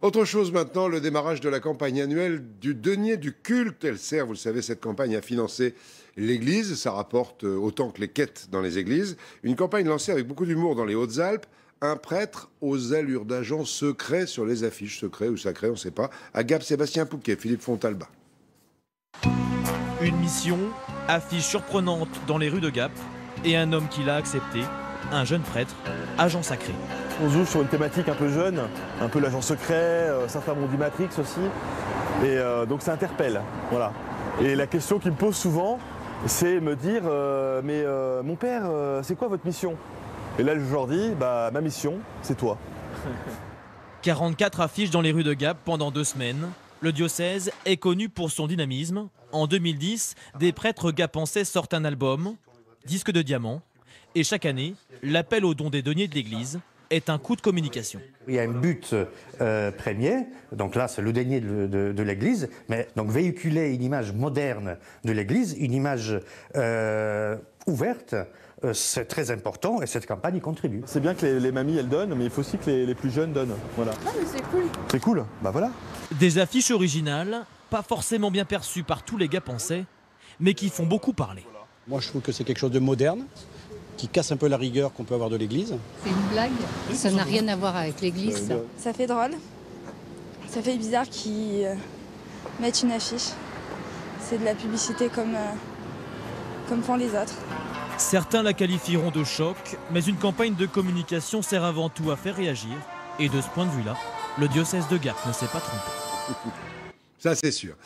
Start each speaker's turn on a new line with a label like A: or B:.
A: Autre chose maintenant, le démarrage de la campagne annuelle du denier du culte. Elle sert, vous le savez, cette campagne à financer l'Église. Ça rapporte autant que les quêtes dans les églises. Une campagne lancée avec beaucoup d'humour dans les Hautes-Alpes. Un prêtre aux allures d'agent secret sur les affiches, secret ou sacré, on ne sait pas. À Gap, Sébastien Pouquet, Philippe Fontalba.
B: Une mission, affiche surprenante dans les rues de Gap, et un homme qui l'a accepté, un jeune prêtre, agent sacré.
C: On joue sur une thématique un peu jeune, un peu l'agent secret, certains m'ont dit Matrix aussi, et donc ça interpelle, voilà. Et la question qui me pose souvent, c'est me dire mon père, c'est quoi votre mission? Et là je leur dis, ma mission, c'est toi.
B: 44 affiches dans les rues de Gap pendant 2 semaines. Le diocèse est connu pour son dynamisme. En 2010, des prêtres gapençais sortent un album, disque de diamant, et chaque année, l'appel aux dons des deniers de l'Église est un coup de communication.
D: Il y a un but premier, donc là c'est le denier de l'Église, mais donc véhiculer une image moderne de l'Église, une image ouverte, c'est très important et cette campagne y contribue.
C: C'est bien que les mamies elles donnent, mais il faut aussi que les plus jeunes donnent. Voilà.
E: Ah mais c'est cool.
C: C'est cool, voilà.
B: Des affiches originales, pas forcément bien perçues par tous les gapençais, mais qui font beaucoup parler.
F: Moi je trouve que c'est quelque chose de moderne, qui casse un peu la rigueur qu'on peut avoir de l'Église.
E: C'est une blague. Ça n'a rien à voir avec l'Église.
G: Ça fait drôle. Ça fait bizarre qu'ils mettent une affiche. C'est de la publicité comme font les autres.
B: Certains la qualifieront de choc, mais une campagne de communication sert avant tout à faire réagir. Et de ce point de vue-là, le diocèse de Gap ne s'est pas trompé.
A: Ça, c'est sûr.